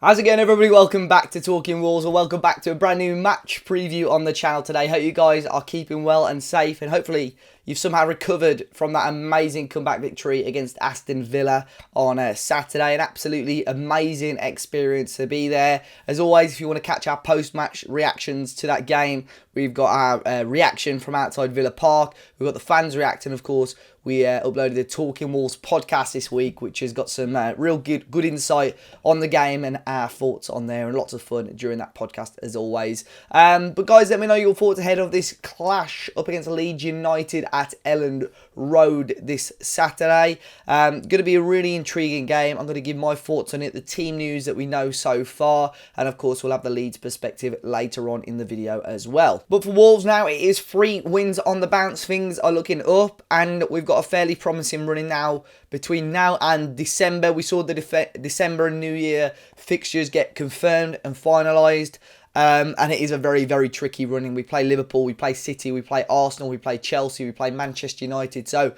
How's it going, everybody? Welcome back to Talking Wolves, or welcome back to a brand new match preview on the channel today. Hope you guys are keeping well and safe, and hopefully you've somehow recovered from that amazing comeback victory against Aston Villa on Saturday. An absolutely amazing experience to be there. As always, if you want to catch our post-match reactions to that game, we've got our reaction from outside Villa Park. We've got the fans reacting, of course. We uploaded the Talking Wolves podcast this week, which has got some real good insight on the game and our thoughts on there, and lots of fun during that podcast as always. But guys, let me know your thoughts ahead of this clash up against Leeds United at Elland Road this Saturday. Going to be a really intriguing game. I'm going to give my thoughts on it, the team news that we know so far, and of course we'll have the Leeds perspective later on in the video as well. But for Wolves now, it is 3 wins on the bounce. Things are looking up, and we've got a fairly promising running now between now and December. We saw the December and New Year fixtures get confirmed and finalised. And it is a very, very tricky running. We play Liverpool, we play City, we play Arsenal, we play Chelsea, we play Manchester United. So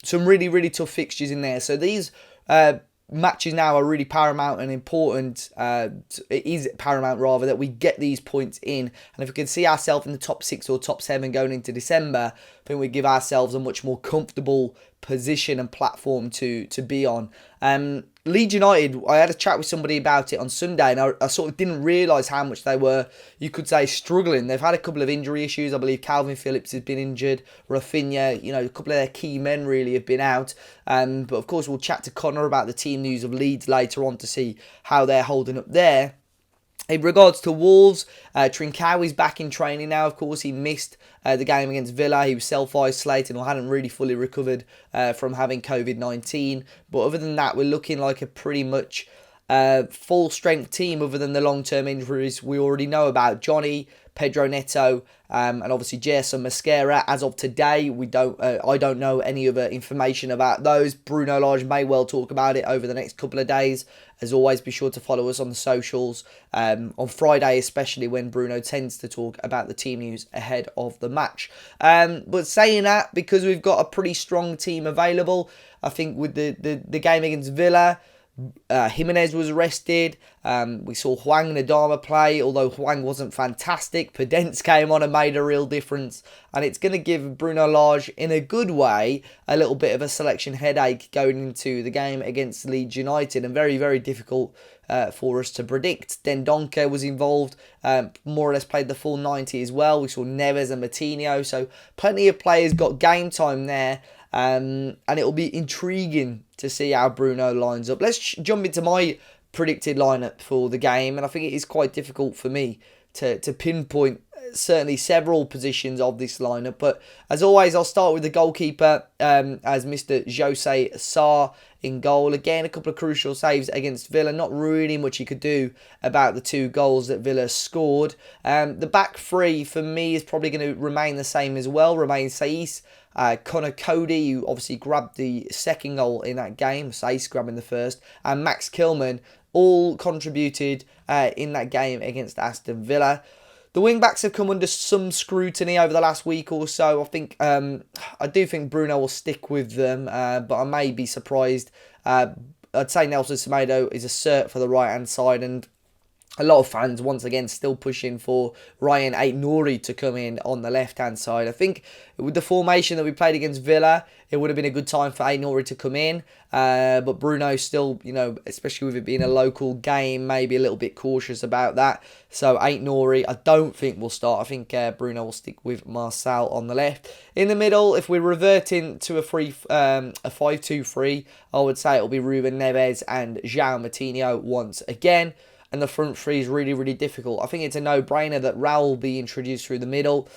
some really, really tough fixtures in there. So these matches now are really paramount and important. It is paramount, rather, that we get these points in. And if we can see ourselves in the top 6 or top 7 going into December, I think we give ourselves a much more comfortable position and platform to be on. Leeds United, I had a chat with somebody about it on Sunday, and I sort of didn't realise how much they were, you could say, struggling. They've had a couple of injury issues. I believe Calvin Phillips has been injured. Rafinha, a couple of their key men really have been out. But of course, we'll chat to Conor about the team news of Leeds later on to see how they're holding up there. In regards to Wolves, Trincao is back in training now. Of course, he missed the game against Villa. He was self-isolating or hadn't really fully recovered from having COVID-19. But other than that, we're looking like a pretty much full-strength team, other than the long-term injuries we already know about. Johnny, Pedro Neto, and obviously Gerson Mosquera. As of today, I don't know any other information about those. Bruno Lage may well talk about it over the next couple of days. As always, be sure to follow us on the socials, on Friday especially, when Bruno tends to talk about the team news ahead of the match. But saying that, because we've got a pretty strong team available, I think with the game against Villa, Jimenez was rested. We saw Hwang Nadama play, although Hwang wasn't fantastic. Podence came on and made a real difference. And it's going to give Bruno Lage, in a good way, a little bit of a selection headache going into the game against Leeds United. And very, very difficult for us to predict. Dendoncker was involved, more or less played the full 90 as well. We saw Neves and Matinho. So plenty of players got game time there. And it will be intriguing to see how Bruno lines up. Let's jump into my predicted lineup for the game, and I think it is quite difficult for me to pinpoint certainly several positions of this lineup. But as always, I'll start with the goalkeeper, as Mr. Jose Sarr in goal. Again, a couple of crucial saves against Villa. Not really much he could do about the 2 goals that Villa scored. The back 3 for me is probably going to remain the same as well. Remain Saiss, Conor Cody, who obviously grabbed the second goal in that game, Saiss grabbing the first, and Max Kilman, all contributed in that game against Aston Villa. The wing-backs have come under some scrutiny over the last week or so. I do think Bruno will stick with them, but I may be surprised. I'd say Nelson Semedo is a cert for the right-hand side, and a lot of fans, once again, still pushing for Ryan Aït-Nouri to come in on the left-hand side. I think with the formation that we played against Villa, it would have been a good time for Aït-Nouri to come in. But Bruno still, especially with it being a local game, maybe a little bit cautious about that. So Aït-Nouri, I don't think will start. I think Bruno will stick with Marçal on the left. In the middle, if we're reverting to a 5-2-3, I would say it'll be Ruben Neves and João Matinho once again. And the front 3 is really, really difficult. I think it's a no-brainer that Raul will be introduced through the middle.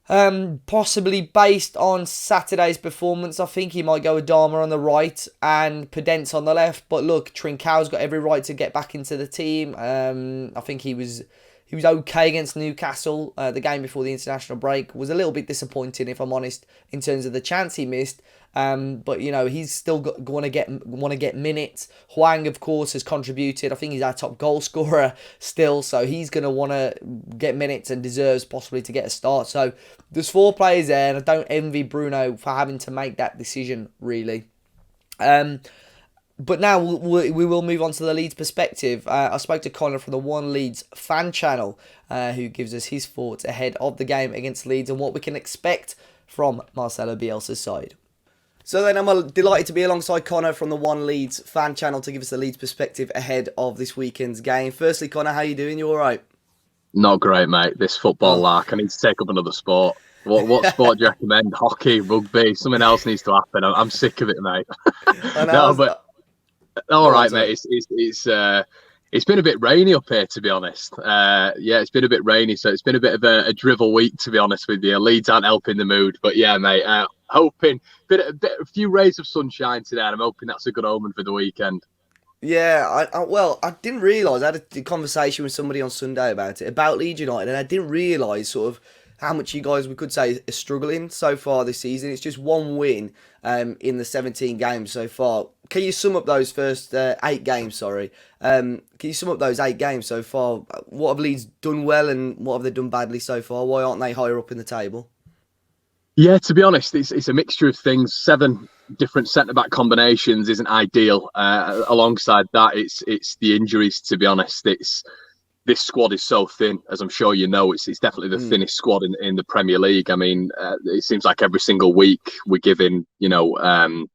Possibly based on Saturday's performance, I think he might go Adama on the right and Podence on the left. But look, Trincao's got every right to get back into the team. I think he was okay against Newcastle. The game before the international break was a little bit disappointing, if I'm honest, in terms of the chance he missed. But he's still want to get minutes. Hwang, of course, has contributed. I think he's our top goal scorer still, so he's going to want to get minutes and deserves possibly to get a start. So there's 4 players there, and I don't envy Bruno for having to make that decision, really. But now we will move on to the Leeds perspective. I spoke to Conor from the One Leeds fan channel, who gives us his thoughts ahead of the game against Leeds and what we can expect from Marcelo Bielsa's side. So then I'm delighted to be alongside Conor from the One Leeds fan channel to give us the Leeds perspective ahead of this weekend's game. Firstly, Conor, how you doing? You all right? Not great, mate. This football lark. I need to take up another sport. What sport do you recommend? Hockey, rugby, something else needs to happen. I'm sick of it, mate. I No, know. but all right, mate. It's been a bit rainy up here, to be honest. Yeah, it's been a bit rainy, so it's been a bit of a drivel week, to be honest with you. Leeds aren't helping the mood, but yeah, mate. Hoping a few rays of sunshine today, and I'm hoping that's a good omen for the weekend. Yeah, I didn't realise. I had a conversation with somebody on Sunday about Leeds United, and I didn't realise sort of how much you guys, we could say, are struggling so far this season. It's just one win in the 17 games so far. Can you sum up those first 8 games, sorry? Can you sum up those 8 games so far? What have Leeds done well and what have they done badly so far? Why aren't they higher up in the table? Yeah, to be honest, it's a mixture of things. 7 different centre-back combinations isn't ideal. Alongside that, it's the injuries, to be honest. This squad is so thin, as I'm sure you know. It's definitely the thinnest squad in the Premier League. I mean, it seems like every single week we're giving, 17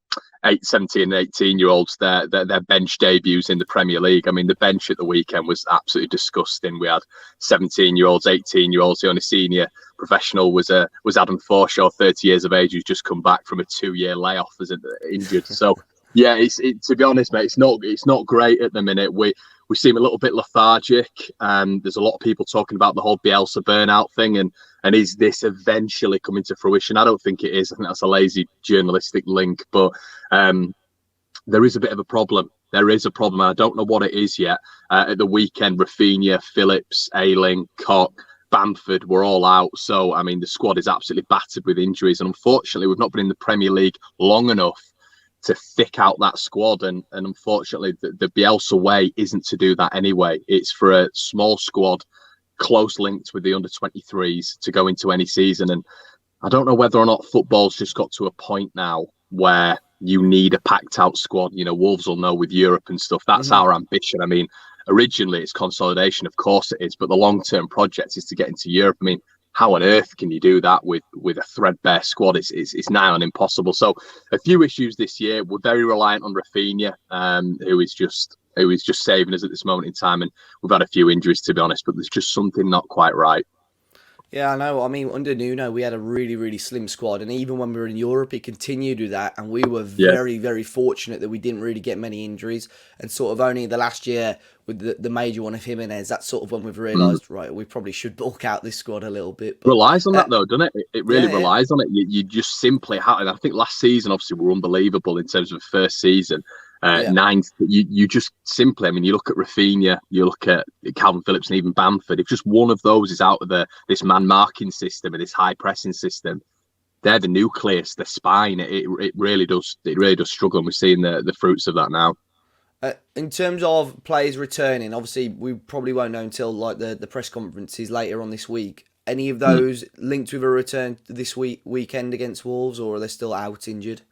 and 18-year-olds their bench debuts in the Premier League. I mean, the bench at the weekend was absolutely disgusting. We had 17-year-olds, 18-year-olds. The only senior professional was Adam Forshaw, 30 years of age, who's just come back from a 2-year layoff as injured. So yeah, to be honest, mate, it's not great at the minute. We seem a little bit lethargic. There's a lot of people talking about the whole Bielsa burnout thing, and is this eventually coming to fruition? I don't think it is. I think that's a lazy journalistic link, but there is a bit of a problem. There is a problem. I don't know what it is yet. At the weekend, Rafinha, Phillips, Ayling, Koch, Bamford were all out. So, I mean, the squad is absolutely battered with injuries. And unfortunately, we've not been in the Premier League long enough to thick out that squad. And unfortunately, the Bielsa way isn't to do that anyway. It's for a small squad, close linked with the under-23s to go into any season. And I don't know whether or not football's just got to a point now where you need a packed out squad. Wolves will know with Europe and stuff. That's our ambition. I mean, originally it's consolidation, of course it is, but the long-term project is to get into Europe. I mean, how on earth can you do that with a threadbare squad? It's nigh on impossible. So a few issues this year. We're very reliant on Rafinha, who is just saving us at this moment in time. And we've had a few injuries, to be honest, but there's just something not quite right. Yeah, I know. I mean, under Nuno, we had a really, really slim squad. And even when we were in Europe, he continued with that. And we were very, very fortunate that we didn't really get many injuries. And sort of only the last year with the major one of Jimenez, that's sort of when we've realised, right, we probably should bulk out this squad a little bit. But, relies on that, though, doesn't it? It really relies on it. You just simply have. And I think last season, obviously, we were unbelievable in terms of first season. 9th, you just simply, I mean, you look at Rafinha, you look at Calvin Phillips and even Bamford. If just one of those is out of this man marking system and this high pressing system, they're the nucleus, the spine. It really does struggle, and we're seeing the fruits of that now. In terms of players returning, obviously we probably won't know until like the press conferences later on this week. Any of those linked with a return this weekend against Wolves, or are they still out injured?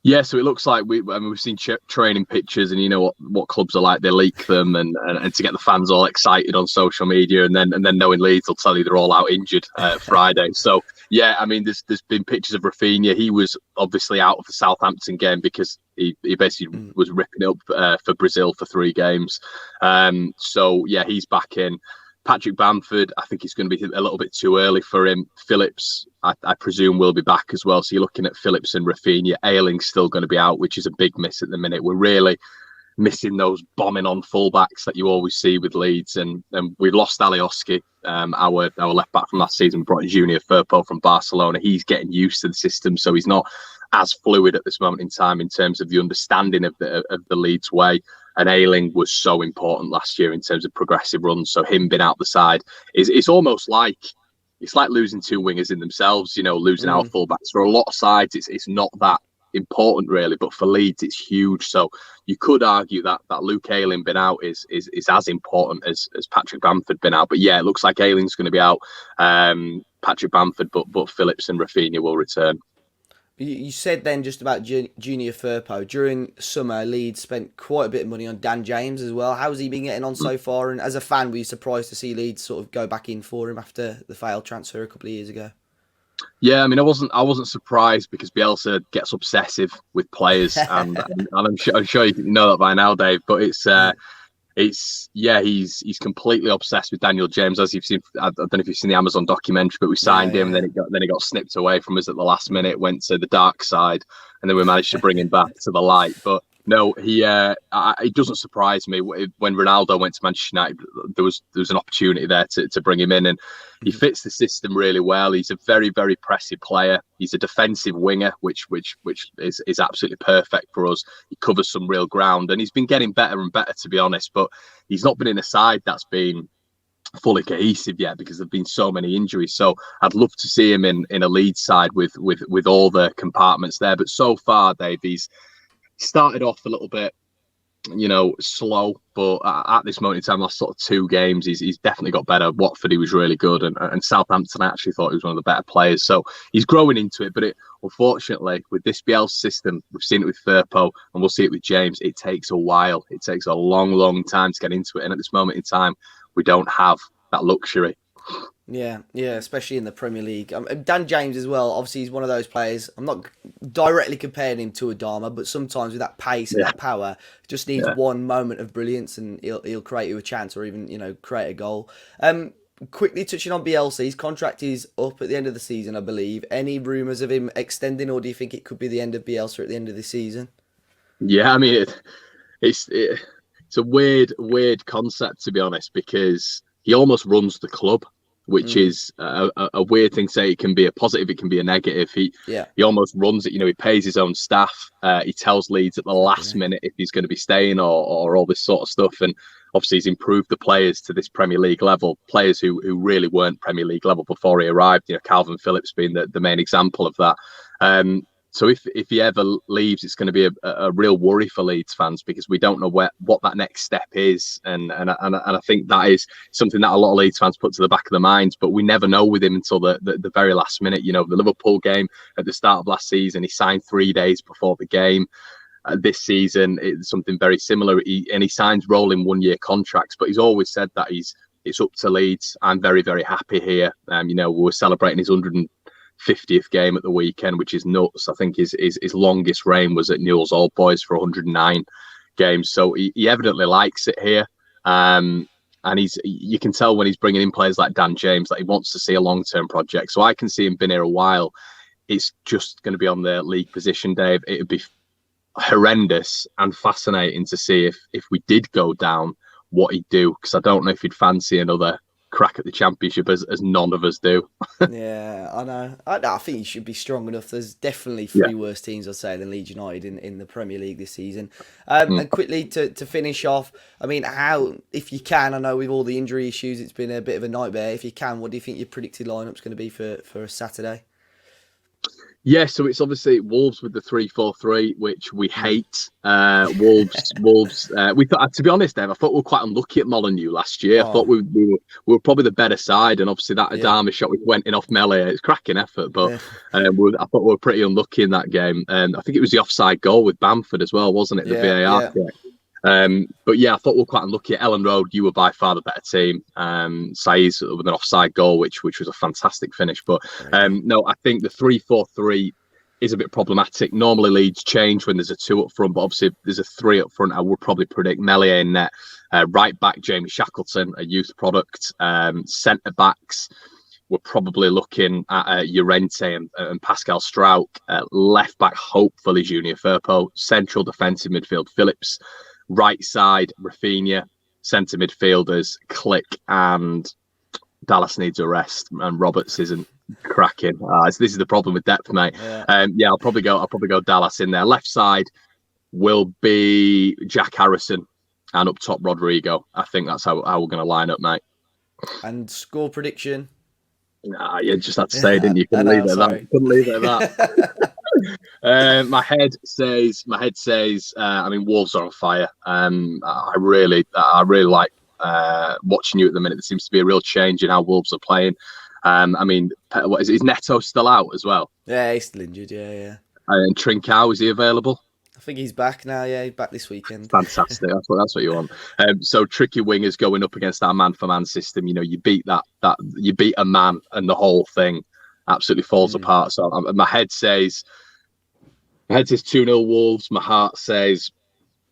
Yeah, so it looks like we've seen training pictures, and you know what clubs are like. They leak them, and to get the fans all excited on social media, and then knowing Leeds will tell you they're all out injured Friday. So yeah, I mean, there's been pictures of Rafinha. He was obviously out of the Southampton game because he basically was ripping it up for Brazil for 3 games. So yeah, he's back in. Patrick Bamford, I think it's going to be a little bit too early for him. Phillips, I presume, will be back as well. So you're looking at Phillips and Rafinha. Ayling's still going to be out, which is a big miss at the minute. We're really missing those bombing on fullbacks that you always see with Leeds. And we've lost Alioski, our left back from last season. We brought in Junior Firpo from Barcelona. He's getting used to the system, so he's not as fluid at this moment in time in terms of the understanding of the Leeds way. And Ayling was so important last year in terms of progressive runs. So him being out the side it's almost like losing 2 wingers in themselves. Losing our fullbacks. For a lot of sides, it's not that important really, but for Leeds it's huge. So you could argue that Luke Ayling being out is as important as Patrick Bamford being out. But yeah, it looks like Ayling's going to be out. Patrick Bamford, but Phillips and Rafinha will return. You said then just about Junior Firpo. During summer, Leeds spent quite a bit of money on Dan James as well. How's he been getting on so far? And as a fan, were you surprised to see Leeds sort of go back in for him after the failed transfer a couple of years ago? Yeah, I mean, I wasn't surprised because Bielsa gets obsessive with players, and I'm sure you know that by now, Dave. But he's completely obsessed with Daniel James, as you've seen. I don't know if you've seen the Amazon documentary, but we signed him, and then he got snipped away from us at the last minute, went to the dark side, and then we managed to bring him back to the light. But no, it doesn't surprise me. When Ronaldo went to Manchester United, there was an opportunity there to bring him in, and he fits the system really well. He's a very, very pressive player. He's a defensive winger, which is absolutely perfect for us. He covers some real ground, and he's been getting better and better, to be honest. But he's not been in a side that's been fully cohesive yet because there've been so many injuries. So I'd love to see him in a Leeds side with all the compartments there. But so far, Dave, he's started off a little bit, slow, but at this moment in time, last sort of 2 games, he's definitely got better. Watford, he was really good, and Southampton, I actually thought he was one of the better players. So he's growing into it, but unfortunately, with this Bielsa system, we've seen it with Firpo, and we'll see it with James. It takes a while. It takes a long, long time to get into it, and at this moment in time, we don't have that luxury. Yeah, especially in the Premier League. Dan James as well, obviously he's one of those players, I'm not directly comparing him to Adama, but sometimes with that pace and that power, just needs one moment of brilliance and he'll create you a chance or even, create a goal. Quickly touching on Bielsa, his contract is up at the end of the season, I believe. Any rumours of him extending, or do you think it could be the end of Bielsa at the end of the season? Yeah, I mean, it's a weird concept, to be honest, because he almost runs the club, which is a weird thing to say. It can be a positive, it can be a negative. He almost runs it. He pays his own staff. He tells Leeds at the last minute if he's going to be staying or all this sort of stuff. And obviously he's improved the players to this Premier League level, players who really weren't Premier League level before he arrived. Calvin Phillips being the main example of that. So if he ever leaves, it's going to be a real worry for Leeds fans because we don't know what that next step is, and I think that is something that a lot of Leeds fans put to the back of their minds. But we never know with him until the very last minute. The Liverpool game at the start of last season, he signed 3 days before the game. This season, it's something very similar. He signs rolling 1-year contracts, but he's always said that it's up to Leeds. I'm very, very happy here. We were celebrating his 150th game at the weekend, which is nuts. I think his longest reign was at Newell's Old Boys for 109 games. So he evidently likes it here. And you can tell when he's bringing in players like Dan James that he wants to see a long-term project. So I can see him being here a while. It's just going to be on the league position, Dave. It would be horrendous and fascinating to see if we did go down, what he'd do, because I don't know if he'd fancy another crack at the Championship as none of us do. Yeah, I know. I think he should be strong enough. There's definitely 3 worse teams, I'd say, than Leeds United in the Premier League this season. And quickly to finish off, I mean, if you can, I know with all the injury issues, it's been a bit of a nightmare. If you can, what do you think your predicted lineup's going to be for a Saturday? Yeah, so it's obviously Wolves with the 3-4-3, which we hate. Wolves. We thought, to be honest, Dave, I thought we were quite unlucky at Molineux last year. I thought we were probably the better side, and obviously that Adama shot which went in off melee. It's cracking effort, but I thought we were pretty unlucky in that game. And I think it was the offside goal with Bamford as well, wasn't it? The VAR. But yeah, I thought we were quite unlucky at Elland Road. You were by far the better team. Saiz with an offside goal, which was a fantastic finish. But no, I think the 3-4-3 is a bit problematic. Normally Leeds change when there's a 2 up front, but obviously there's a 3 up front. I would probably predict Meslier in net. Right back Jamie Shackleton, a youth product. Centre backs, we're probably looking at Llorente and Pascal Struijk. Left back, hopefully Junior Firpo. Central defensive midfield, Phillips. Right side, Rafinha. Centre midfielders, Click and Dallas needs a rest, and Roberts isn't cracking. So this is the problem with depth, mate. I'll probably go Dallas in there. Left side will be Jack Harrison, and up top Rodrigo. I think that's how we're going to line up, mate. And score prediction? Nah, you just had to say, didn't you? Couldn't leave it at that. My head says. I mean, Wolves are on fire. I really like watching you at the minute. There seems to be a real change in how Wolves are playing. I mean, what is Neto still out as well? Yeah, he's still injured. Yeah. And Trincao, is he available? I think he's back now. Yeah, he's back this weekend. Fantastic. That's what you want. So tricky wingers going up against our man for man system. You know, you beat that you beat a man, and the whole thing absolutely falls apart. So my head says 2-0 Wolves. My heart says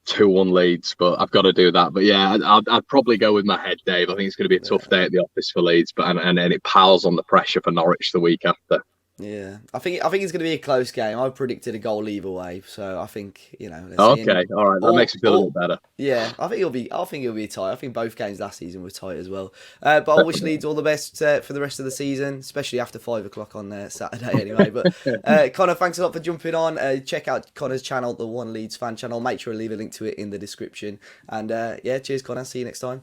2-1 Leeds, but I've got to do that. But yeah, I'd probably go with my head, Dave. I think it's going to be a tough day at the office for Leeds, but and it piles on the pressure for Norwich the week after. Yeah, I think it's going to be a close game. I predicted a goal either way, so I think Okay, all right, that makes me feel a bit better. Yeah, I think it'll be tight. I think both games last season were tight as well. But I wish Leeds all the best for the rest of the season, especially after 5 o'clock on Saturday anyway. But Conor, thanks a lot for jumping on. Check out Conor's channel, the One Leeds fan channel. Make sure to leave a link to it in the description. And yeah, cheers, Conor. See you next time.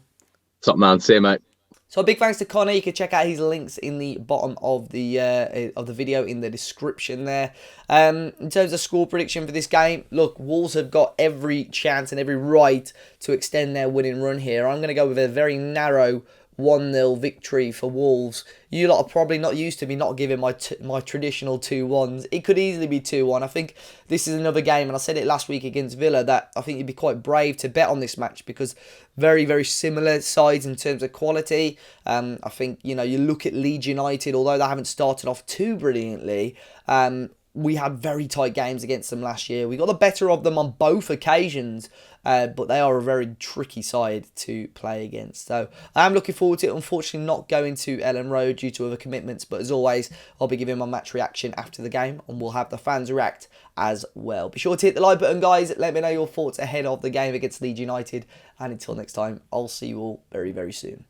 Top man, see you, mate. So big thanks to Conor. You can check out his links in the bottom of the video in the description there. In terms of score prediction for this game, look, Wolves have got every chance and every right to extend their winning run here. I'm going to go with a very narrow 1-0 victory for Wolves. You lot are probably not used to me not giving my traditional 2-1s. It could easily be 2-1. I think this is another game, and I said it last week against Villa, that I think you'd be quite brave to bet on this match because very, very similar sides in terms of quality. I think, you look at Leeds United, although they haven't started off too brilliantly, we had very tight games against them last year. We got the better of them on both occasions, but they are a very tricky side to play against. So I am looking forward to it. Unfortunately, not going to Elland Road due to other commitments, but as always, I'll be giving my match reaction after the game, and we'll have the fans react as well. Be sure to hit the like button, guys. Let me know your thoughts ahead of the game against Leeds United. And until next time, I'll see you all very, very soon.